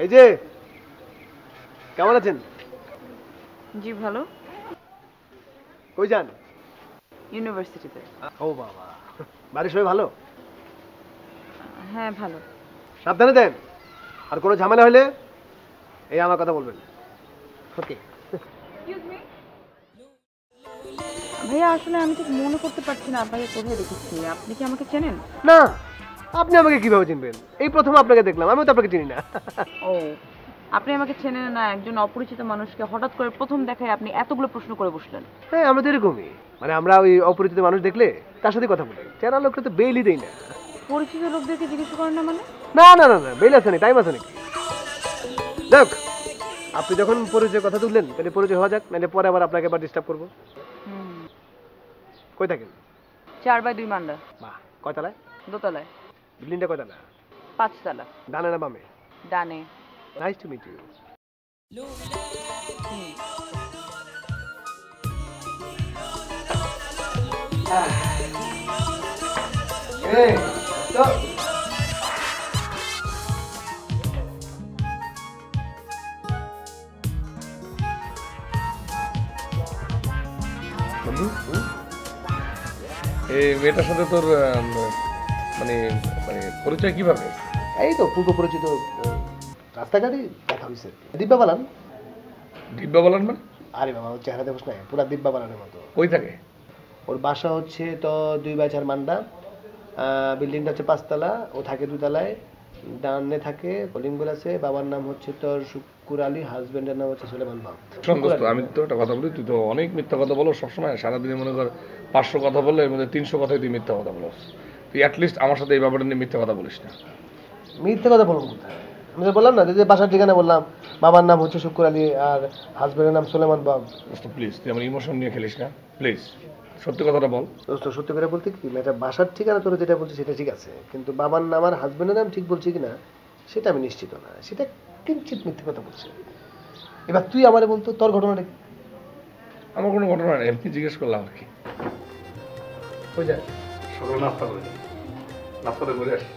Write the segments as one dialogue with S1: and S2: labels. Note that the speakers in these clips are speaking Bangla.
S1: এই যে কেমন আছেন?
S2: জি ভালো।
S1: কই যান?
S2: ইউনিভার্সিটিতে।
S1: ও বাবা, বাড়ির সবাই ভালো?
S2: হ্যাঁ ভালো।
S1: সাবধানে দেন, আর কোনো ঝামেলা হলে এই আমার কথা বলবেন। ওকে।
S2: ভাইয়া আসলে আমি ঠিক মনে করতে পারছি না ভাইয়া কোথায় দেখেছি। আপনি কি আমাকে চেনেন?
S1: না, আপনি আমাকে কিভাবে চিনবেন? এই প্রথম আপনাকে দেখলাম, আমিও তো আপনাকে চিনি না।
S2: ও, আপনি আমাকে চেনেন না? একজন অপরিচিত মানুষকে হঠাৎ করে প্রথম দেখায় আপনি এতগুলো প্রশ্ন করে বসলেন।
S1: হ্যাঁ, আমরা তো এরকমই, মানে আমরা ওই অপরিচিত মানুষ দেখলে তার সাথে কথা বলি, চেনা লোকটা তো বেইলই দেই না।
S2: পরিচিত লোকদেরকে জিজ্ঞেস করেন না মানে?
S1: না না না না, বেইল আছে নাকি, টাইম আছে নাকি? দেখ, আপনি যখন পরিচয় কথা তুললেন তাহলে পরিচয় হওয়া যাক, নাহলে পরে আবার আপনাকে আবার ডিস্টার্ব করবো। কই থাকেন?
S2: 4x2 মান্ডা।
S1: বাহ, কয়তলায়?
S2: দোতলায়।
S1: বিল্ডিংটা কয়তলা?
S2: 5 তলা।
S1: ডানে না বামে?
S2: ডানে।
S1: Nice to meet you. এই তো
S3: এই মেয়েটার সাথে তোর মানে মানে পরিচয় কিভাবে?
S1: এই তো পূর্ব পরিচিত, রাস্তাঘাটে দেখা হয়েছে। দিব্যা বালান।
S3: দিব্যা বলার মানে?
S1: আরে বাবা, ওর চেহারা দেখোস না, পুরা দিব্যা বালানের মতো।
S3: কই থাকে?
S1: ওর বাসা হচ্ছে তো 2/4 মান্ডা, বিল্ডিংটা হচ্ছে 5 তলা, ও থাকে 2 তলায়। ডানে থাকে, কলিং বেল আছে। বাবার নাম হচ্ছে তোর শুকুর আলী, হাজবেন্ডের নাম হচ্ছে সুলেমান বাগ।
S3: দোস্ত, আমি তো একটা কথা বলি, তুই তো অনেক মিথ্যা কথা বলো সবসময়। সারাদিনে মনে কর 500 কথা বললে এর মধ্যে 300 কথাই তুই মিথ্যা কথা বলো। তুই অ্যাটলিস্ট আমার সাথে এই ব্যাপারটা নিয়ে মিথ্যা কথা বলিস না।
S1: মিথ্যে কথা বলবো কোথায়? আমি তো বললাম না, যে বাসার ঠিকানা বললাম, বাবার নাম হচ্ছে শুকুর আলী আর হাজবেন্ডের নাম সুলেমান বাগ।
S3: দোস্ত প্লিজ, তুই আমার ইমোশন নিয়ে খেলিস না প্লিজ, সত্যি কথাটা বল।
S1: দোস্ত সত্যি করে বলতে কি, এটা বাসার ঠিকানা তোর যেটা বলছি সেটা ঠিক আছে, কিন্তু বাবার নাম আর হাজবেন্ডের নাম ঠিক বলছি কিনা সেটা আমি নিশ্চিত না, সেটা কিঞ্চিত মিথ্যে কথা বলছে। এবার তুই আমারে বলতো তোর ঘটনাটা কি?
S3: আমার কোনো ঘটনা নেই, এমনি জিজ্ঞেস করলাম আর কি।
S1: হয়ে যায়
S3: সকালে নাস্তা করে যাই, নাস্তাটা করে আসি।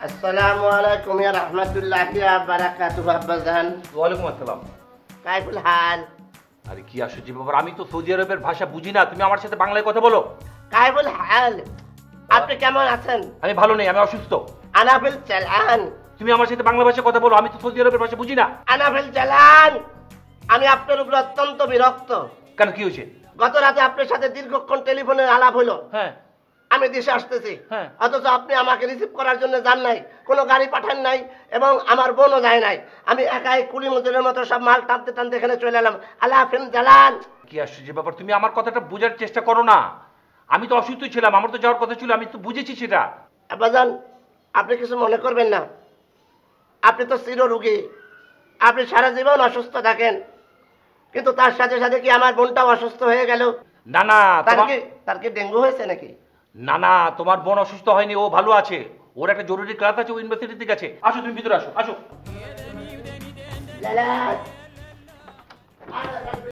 S4: আসসালামু আলাইকুম ইয়া রাহমাতুল্লাহি ওয়া বারাকাতুহু আব্বাজান।
S5: ওয়ালাইকুম আসসালাম।
S4: কাইফুল হাল?
S5: আরে কি আশ্চর্য ব্যাপার, আমি তো সৌদি আরবের ভাষা বুঝি না, তুমি আমার সাথে বাংলায় কথা বলো।
S4: কাইফুল হাল, আপনি কেমন আছেন?
S5: আমি ভালো নেই, আমি অসুস্থ।
S4: আনাফিল চালান।
S5: তুমি আমার সাথে বাংলা ভাষায় কথা বলো, আমি তো সৌদি আরবের ভাষা বুঝি না।
S4: আনাফিল চালান, আমি আপনার উপর অত্যন্ত বিরক্ত।
S5: কেন, কি হয়েছে?
S4: গত রাতে আপনার সাথে দীর্ঘক্ষণ টেলিফোনে আলাপ হলো।
S5: হ্যাঁ।
S4: আমি দেশে আসতেছি,
S5: হ্যাঁ।
S4: অথচ আপনি আমাকে রিসিভ করার জন্য যান নাই, কোনো গাড়ি পাঠান নাই, এবং আমার বোনও যায় নাই। আমি একাই কুলি মজুরের মতো সব মাল টানতে টানতে এখানে চলে এলাম। আলাফিন জালান।
S5: কি আশ্চর্য ব্যাপার, তুমি আমার কথাটা বোঝার চেষ্টা করো না। আমি তো অসুস্থ ছিলাম, আমার তো যাওয়ার কথা ছিল, আমি তো বুঝেছি সেটা।
S4: আব্বাজান, আপনি কিছু মনে করবেন না, আপনি তো চির রোগী, আপনি সারা জীবন অসুস্থ থাকেন, কিন্তু তার সাথে সাথে কি আমার বোনটাও অসুস্থ হয়ে গেল?
S5: না না,
S4: তার কি ডেঙ্গু হয়েছে নাকি?
S5: না না, তোমার বোন অসুস্থ হয়নি, ও ভালো আছে। ওর একটা জরুরি ক্লাস আছে, ও ইউনিভার্সিটিতে গেছে। আসো, তুমি ভিতরে আসো, আসো।
S4: লালা